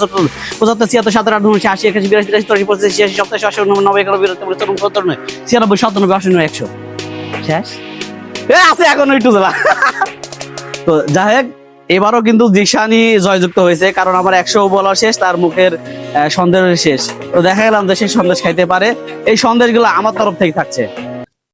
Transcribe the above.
75 76 77 88 89 80 81 82 83 84 85 86 87 88 89 90 91 92 93 94 95 96 97 98 99 100 শেষ আছে এখন একটু জেলা। তো যাই হোক এবারও কিন্তু জিশানি জয়যুক্ত হয়েছে, কারণ আমার 100 বলা শেষ, তার মুখের সন্দেশ শেষ। তো দেখা গেলাম যে সে সন্দেশ খাইতে পারে। এই সন্দেশগুলো আমার তরফ থেকে থাকছে।